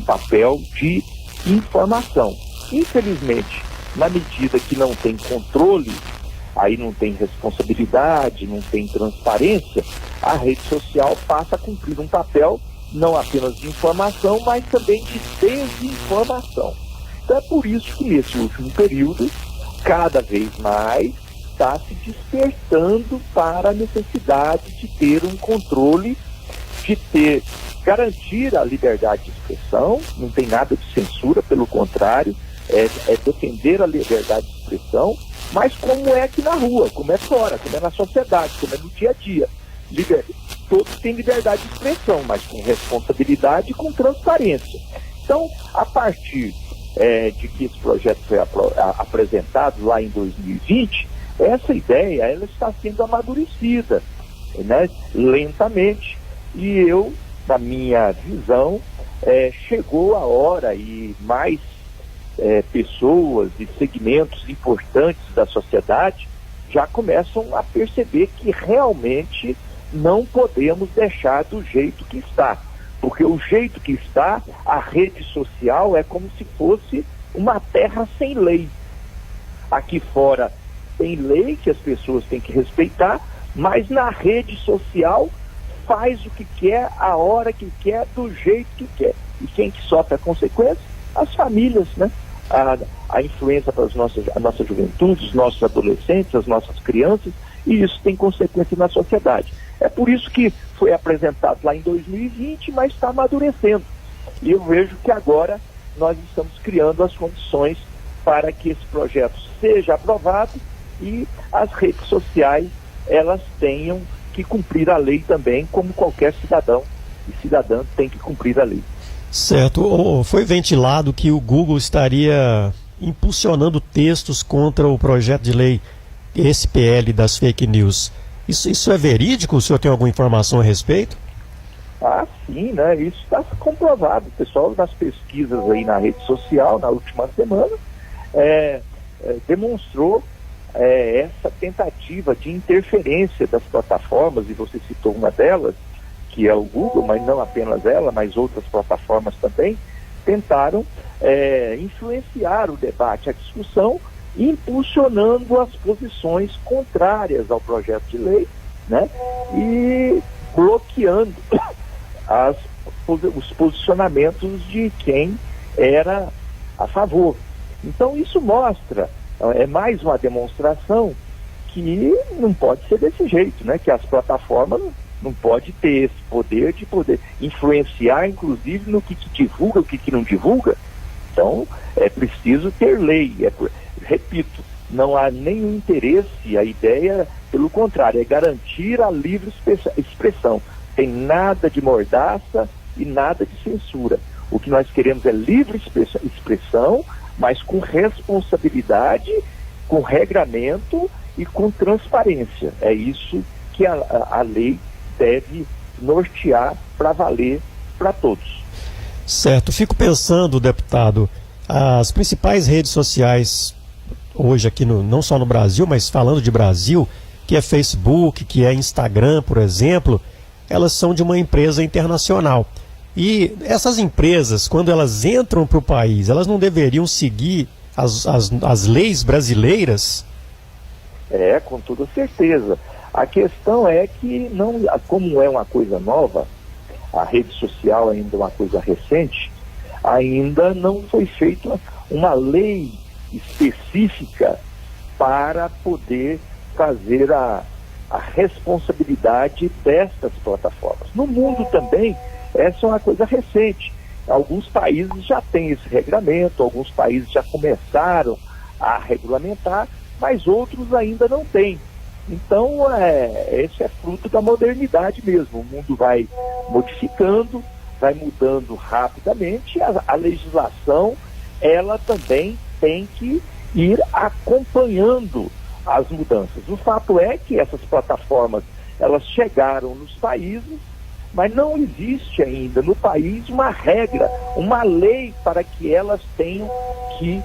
papel de informação. Infelizmente, na medida que não tem controle, aí não tem responsabilidade, não tem transparência, a rede social passa a cumprir um papel não apenas de informação, mas também de desinformação. Então é por isso que nesse último período, cada vez mais, está se despertando para a necessidade de ter um controle, garantir a liberdade de expressão, não tem nada de censura, pelo contrário, é defender a liberdade de expressão, mas como é aqui na rua, como é fora, como é na sociedade, como é no dia a dia. Todos têm liberdade de expressão, mas com responsabilidade e com transparência. Então, a partir de que esse projeto foi apresentado lá em 2020, essa ideia ela está sendo amadurecida, né, lentamente, e eu, na minha visão, chegou a hora e mais pessoas e segmentos importantes da sociedade já começam a perceber que realmente não podemos deixar do jeito que está, porque o jeito que está, a rede social é como se fosse uma terra sem lei. Aqui fora tem lei que as pessoas têm que respeitar, mas na rede social faz o que quer, a hora que quer, do jeito que quer. E quem que sofre a consequência? As famílias, né? A influência para a nossa juventude, os nossos adolescentes, as nossas crianças, e isso tem consequência na sociedade. É por isso que foi apresentado lá em 2020, mas está amadurecendo. E eu vejo que agora nós estamos criando as condições para que esse projeto seja aprovado e as redes sociais, elas tenham que cumprir a lei também, como qualquer cidadão e cidadã tem que cumprir a lei. Certo. Foi ventilado que o Google estaria impulsionando textos contra o projeto de lei SPL das fake news. Isso é verídico? O senhor tem alguma informação a respeito? Ah, sim, né? Isso está comprovado. O pessoal das pesquisas aí na rede social, na última semana, demonstrou essa tentativa de interferência das plataformas, e você citou uma delas, que é o Google, mas não apenas ela, mas outras plataformas também, tentaram influenciar o debate, a discussão, impulsionando as posições contrárias ao projeto de lei, né? E bloqueando os posicionamentos de quem era a favor. Então isso mostra, é mais uma demonstração que não pode ser desse jeito, né? Que as plataformas não podem ter esse poder de poder influenciar, inclusive, no que divulga, o que não divulga. Então, é preciso ter lei. Repito, não há nenhum interesse, a ideia, pelo contrário, é garantir a livre expressão. Tem nada de mordaça e nada de censura. O que nós queremos é livre expressão, mas com responsabilidade, com regramento e com transparência. É isso que a lei deve nortear para valer para todos. Certo. Fico pensando, deputado, as principais redes sociais hoje aqui, não só no Brasil, mas falando de Brasil, que é Facebook, que é Instagram, por exemplo, elas são de uma empresa internacional. E essas empresas, quando elas entram para o país, elas não deveriam seguir as leis brasileiras? Com toda certeza. A questão é que, como é uma coisa nova, a rede social ainda é uma coisa recente, ainda não foi feita uma lei específica para poder fazer a responsabilidade destas plataformas. No mundo também, essa é uma coisa recente. Alguns países já têm esse regramento, alguns países já começaram a regulamentar, mas outros ainda não têm. Então, esse é fruto da modernidade mesmo. O mundo vai modificando, vai mudando rapidamente, a legislação, ela também tem que ir acompanhando as mudanças. O fato é que essas plataformas, elas chegaram nos países, mas não existe ainda no país uma regra, uma lei para que elas tenham que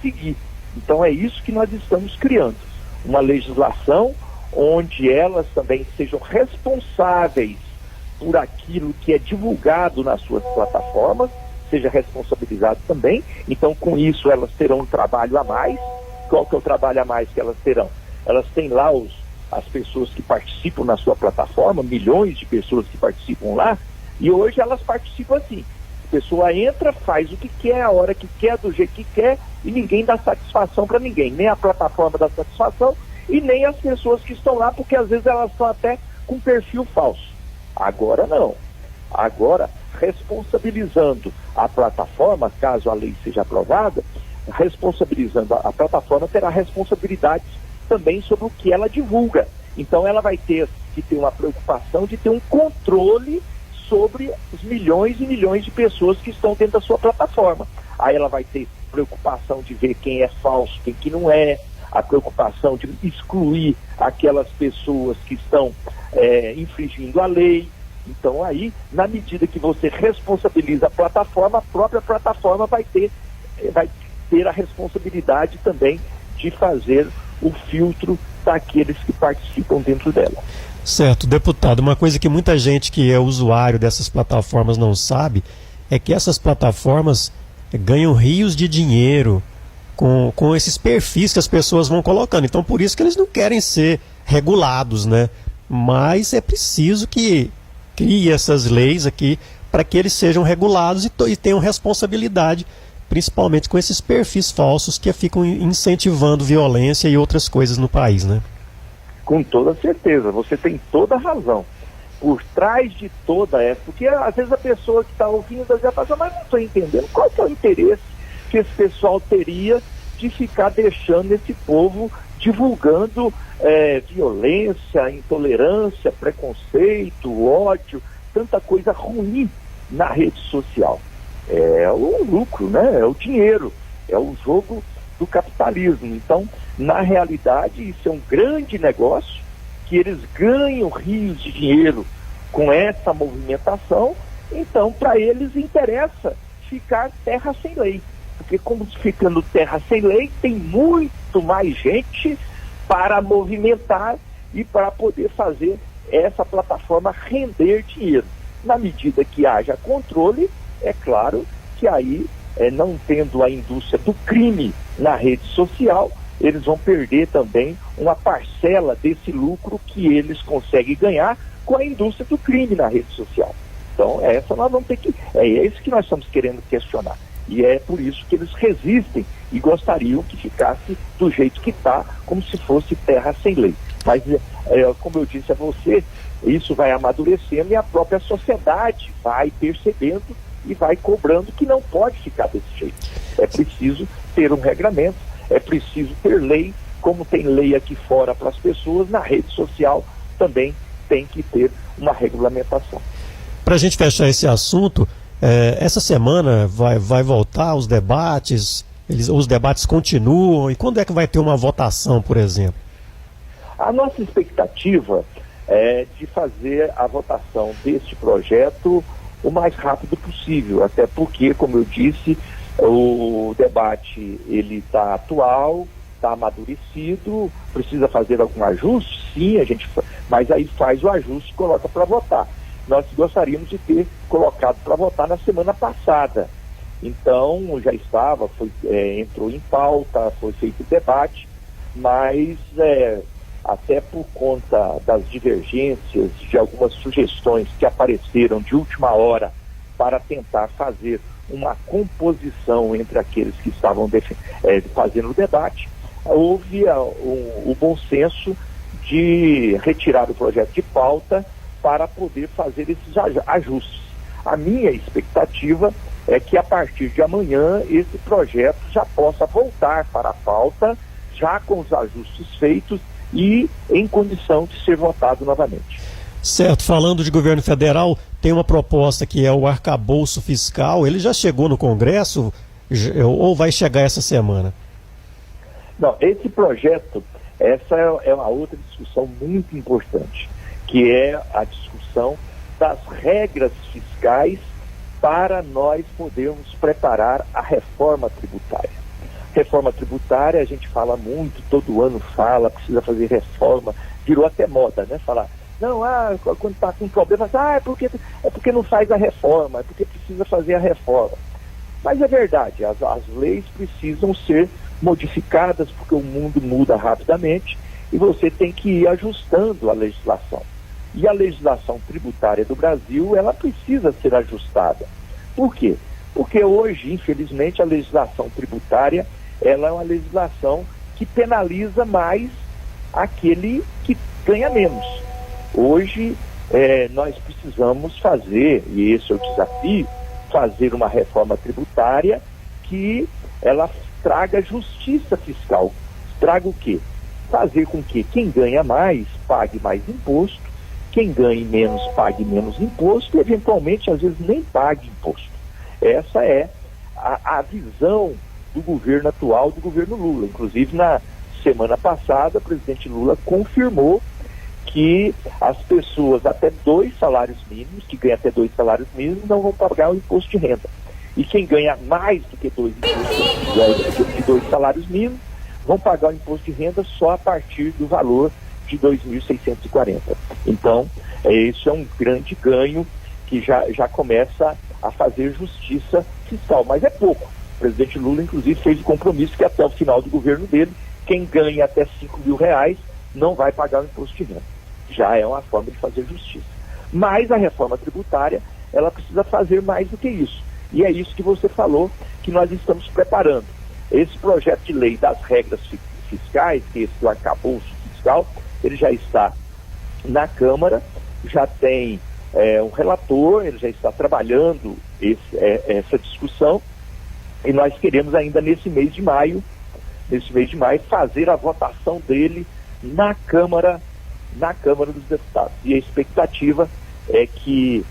seguir. Então é isso que nós estamos criando. Uma legislação onde elas também sejam responsáveis por aquilo que é divulgado nas suas plataformas, seja responsabilizado também. Então, com isso, elas terão um trabalho a mais. Qual que é o trabalho a mais que elas terão? Elas têm lá as pessoas que participam na sua plataforma, milhões de pessoas que participam lá, e hoje elas participam assim. A pessoa entra, faz o que quer, a hora que quer, do jeito que quer, e ninguém dá satisfação para ninguém, nem a plataforma dá satisfação e nem as pessoas que estão lá, porque às vezes elas estão até com perfil falso. Agora não. Agora, responsabilizando a plataforma, caso a lei seja aprovada, responsabilizando a plataforma, terá responsabilidades também sobre o que ela divulga. Então ela vai ter que ter uma preocupação de ter um controle sobre os milhões e milhões de pessoas que estão dentro da sua plataforma. Aí ela vai ter preocupação de ver quem é falso, quem que não é, a preocupação de excluir aquelas pessoas que estão infringindo a lei. Então aí, na medida que você responsabiliza a plataforma, a própria plataforma vai ter a responsabilidade também de fazer o filtro daqueles que participam dentro dela. Certo, deputado, uma coisa que muita gente que é usuário dessas plataformas não sabe é que essas plataformas ganham rios de dinheiro com esses perfis que as pessoas vão colocando. Então, por isso que eles não querem ser regulados, né? Mas é preciso que crie essas leis aqui para que eles sejam regulados e tenham responsabilidade, principalmente com esses perfis falsos que ficam incentivando violência e outras coisas no país, né? Com toda certeza, você tem toda a razão. Por trás de toda essa, porque às vezes a pessoa que está ouvindo já fala, mas não estou entendendo qual que é o interesse que esse pessoal teria de ficar deixando esse povo divulgando violência, intolerância, preconceito, ódio, tanta coisa ruim na rede social. É o lucro, né? É o dinheiro, é o jogo do capitalismo. Então, na realidade, isso é um grande negócio, que eles ganham rios de dinheiro com essa movimentação. Então, para eles interessa ficar terra sem lei, porque como ficando terra sem lei, tem muito mais gente para movimentar e para poder fazer essa plataforma render dinheiro. Na medida que haja controle, é claro que aí, não tendo a indústria do crime na rede social, eles vão perder também uma parcela desse lucro que eles conseguem ganhar com a indústria do crime na rede social. Então, essa nós vamos ter que... É isso que nós estamos querendo questionar. E é por isso que eles resistem e gostariam que ficasse do jeito que está, como se fosse terra sem lei. Mas, como eu disse a você, isso vai amadurecendo e a própria sociedade vai percebendo e vai cobrando que não pode ficar desse jeito. É preciso ter um regramento, é preciso ter lei, como tem lei aqui fora para as pessoas, na rede social também tem que ter uma regulamentação. Para a gente fechar esse assunto, essa semana vai voltar os debates, os debates continuam, e quando é que vai ter uma votação, por exemplo? A nossa expectativa é de fazer a votação deste projeto o mais rápido possível, até porque, como eu disse, o debate ele está atual, está amadurecido, precisa fazer algum ajuste, sim, mas aí faz o ajuste e coloca para votar. Nós gostaríamos de ter colocado para votar na semana passada. Então, já estava, entrou em pauta, foi feito o debate, mas até por conta das divergências, de algumas sugestões que apareceram de última hora para tentar fazer uma composição entre aqueles que estavam fazendo o debate, houve o bom senso de retirar o projeto de pauta para poder fazer esses ajustes. A minha expectativa é que a partir de amanhã esse projeto já possa voltar para a pauta, já com os ajustes feitos e em condição de ser votado novamente. Certo, falando de governo federal, tem uma proposta que é o arcabouço fiscal. Ele já chegou no Congresso ou vai chegar essa semana? Não, esse projeto, essa é uma outra discussão muito importante, que é a discussão das regras fiscais para nós podermos preparar a reforma tributária. Reforma tributária, a gente fala muito, todo ano fala, precisa fazer reforma, virou até moda, né? Falar, Não, quando está com problema, é porque não faz a reforma, é porque precisa fazer a reforma. Mas é verdade, as leis precisam ser modificadas porque o mundo muda rapidamente e você tem que ir ajustando a legislação. E a legislação tributária do Brasil, ela precisa ser ajustada. Por quê? Porque hoje, infelizmente, a legislação tributária, ela é uma legislação que penaliza mais aquele que ganha menos. Hoje, nós precisamos fazer, e esse é o desafio, fazer uma reforma tributária que ela traga justiça fiscal. Traga o quê? Fazer com que quem ganha mais pague mais imposto, quem ganhe menos pague menos imposto e, eventualmente, às vezes, nem pague imposto. Essa é a visão do governo atual, do governo Lula. Inclusive, na semana passada, o presidente Lula confirmou que as pessoas até 2 salários mínimos, que ganham até 2 salários mínimos, não vão pagar o imposto de renda. E quem ganha mais do que 2 salários mínimos, vão pagar o imposto de renda só a partir do valor de 2.640. Então, isso é um grande ganho que já começa a fazer justiça fiscal, mas é pouco. O presidente Lula, inclusive, fez o compromisso que até o final do governo dele, quem ganha até R$5.000 não vai pagar o imposto de renda. Já é uma forma de fazer justiça. Mas a reforma tributária, ela precisa fazer mais do que isso. E é isso que você falou, que nós estamos preparando. Esse projeto de lei das regras fiscais, que é esse do arcabouço fiscal, ele já está na Câmara, já tem um relator, ele já está trabalhando essa discussão, e nós queremos ainda nesse mês de maio, fazer a votação dele na Câmara dos Deputados. E a expectativa é que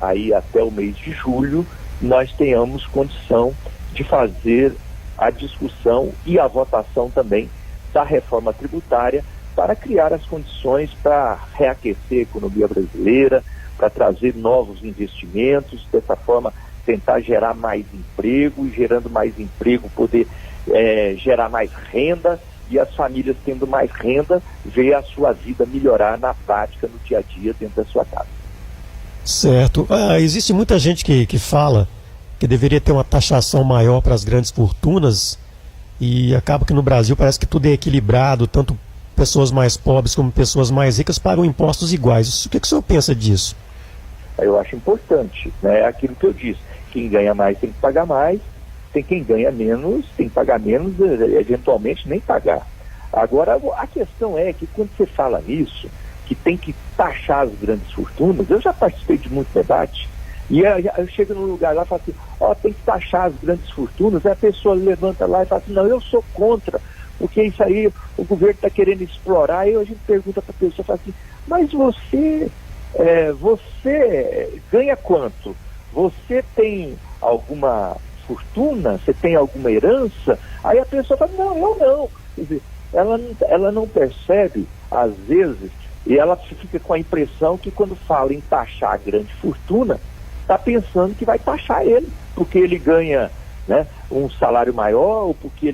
aí até o mês de julho nós tenhamos condição de fazer a discussão e a votação também da reforma tributária para criar as condições para reaquecer a economia brasileira, para trazer novos investimentos, dessa forma tentar gerar mais emprego, e gerando mais emprego poder gerar mais renda, e as famílias tendo mais renda, ver a sua vida melhorar na prática, no dia a dia, dentro da sua casa. Certo. Existe muita gente que fala que deveria ter uma taxação maior para as grandes fortunas, e acaba que no Brasil parece que tudo é equilibrado, tanto pessoas mais pobres como pessoas mais ricas pagam impostos iguais. O que o senhor pensa disso? Eu acho importante, né? Aquilo que eu disse, quem ganha mais tem que pagar mais, quem ganha menos tem que pagar menos, eventualmente nem pagar. Agora, a questão é que quando você fala nisso, que tem que taxar as grandes fortunas, eu já participei de muito debate, e eu chego num lugar lá e falo assim, tem que taxar as grandes fortunas, aí a pessoa levanta lá e fala assim, não, eu sou contra, porque isso aí o governo está querendo explorar. Aí a gente pergunta para a pessoa, fala assim, mas você ganha quanto? Você tem alguma fortuna? Você tem alguma herança? Aí a pessoa fala, não, eu não. Quer dizer, ela não percebe, às vezes, e ela fica com a impressão que quando fala em taxar a grande fortuna, está pensando que vai taxar ele, porque ele ganha, né, um salário maior, ou porque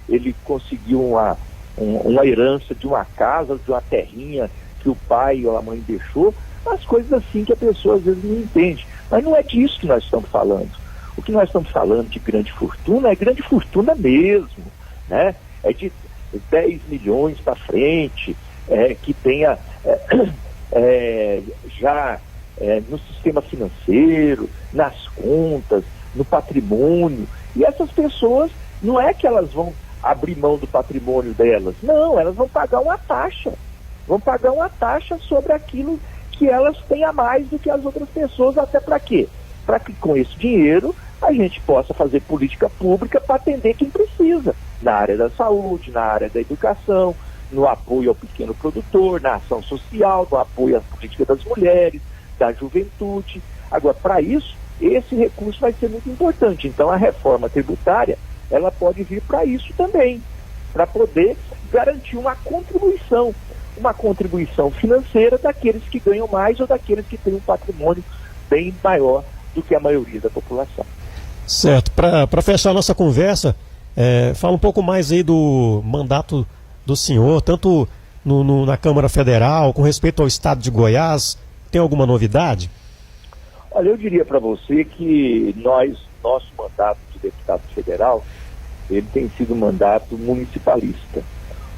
ele conseguiu uma herança de uma casa, de uma terrinha que o pai ou a mãe deixou, as coisas assim que a pessoa às vezes não entende. Mas não é disso que nós estamos falando. O que nós estamos falando de grande fortuna é grande fortuna mesmo, né? É de 10 milhões para frente, que tenha já no sistema financeiro, nas contas, no patrimônio. E essas pessoas, não é que elas vão abrir mão do patrimônio delas, não, elas vão pagar uma taxa. Vão pagar uma taxa sobre aquilo que elas têm a mais do que as outras pessoas. Até para quê? Para que com esse dinheiro a gente possa fazer política pública para atender quem precisa, na área da saúde, na área da educação, no apoio ao pequeno produtor, na ação social, no apoio à política das mulheres, da juventude. Agora, para isso, esse recurso vai ser muito importante. Então, a reforma tributária, ela pode vir para isso também, para poder garantir uma contribuição financeira daqueles que ganham mais ou daqueles que têm um patrimônio bem maior do que a maioria da população. Certo. Para fechar a nossa conversa, fala um pouco mais aí do mandato do senhor, tanto na Câmara Federal com respeito ao estado de Goiás? Tem alguma novidade? Olha, eu diria para você que nosso mandato de deputado federal, ele tem sido um mandato municipalista.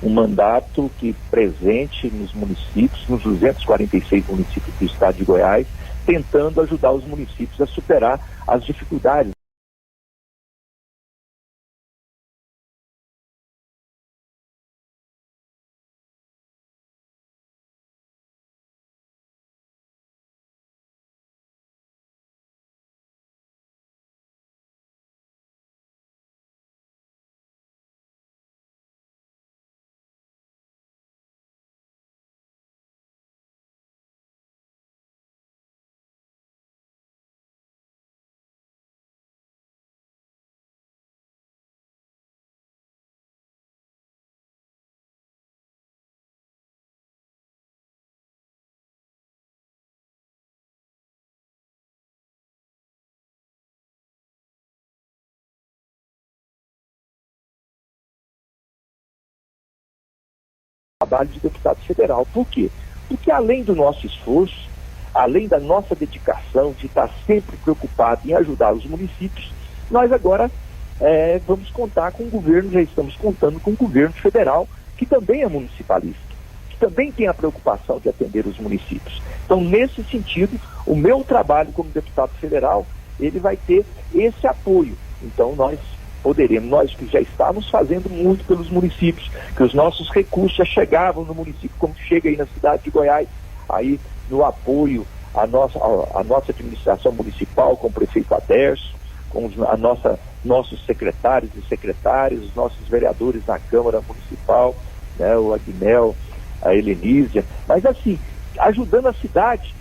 Um mandato que presente nos municípios, nos 246 municípios do estado de Goiás, tentando ajudar os municípios a superar as dificuldades. Trabalho de deputado federal. Por quê? Porque além do nosso esforço, além da nossa dedicação de estar sempre preocupado em ajudar os municípios, nós agora vamos contar com o governo, já estamos contando com o governo federal, que também é municipalista, que também tem a preocupação de atender os municípios. Então, nesse sentido, o meu trabalho como deputado federal, ele vai ter esse apoio. Então, nós que já estávamos fazendo muito pelos municípios, que os nossos recursos já chegavam no município, como chega aí na cidade de Goiás, aí no apoio à nossa administração municipal, com o prefeito Aderso, com nossos secretários e secretárias, os nossos vereadores na Câmara Municipal, né, o Agnel, a Helenísia, mas assim, ajudando a cidade,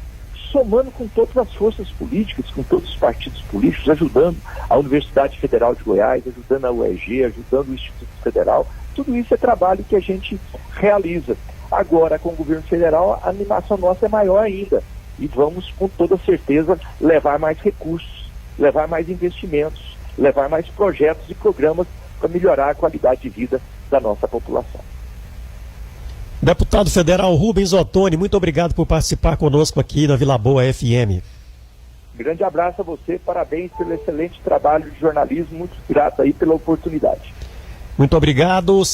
somando com todas as forças políticas, com todos os partidos políticos, ajudando a Universidade Federal de Goiás, ajudando a UEG, ajudando o Instituto Federal. Tudo isso é trabalho que a gente realiza. Agora, com o governo federal, a animação nossa é maior ainda. E vamos, com toda certeza, levar mais recursos, levar mais investimentos, levar mais projetos e programas para melhorar a qualidade de vida da nossa população. Deputado federal Rubens Ottoni, muito obrigado por participar conosco aqui na Vila Boa FM. Grande abraço a você, parabéns pelo excelente trabalho de jornalismo, muito grato aí pela oportunidade. Muito obrigado.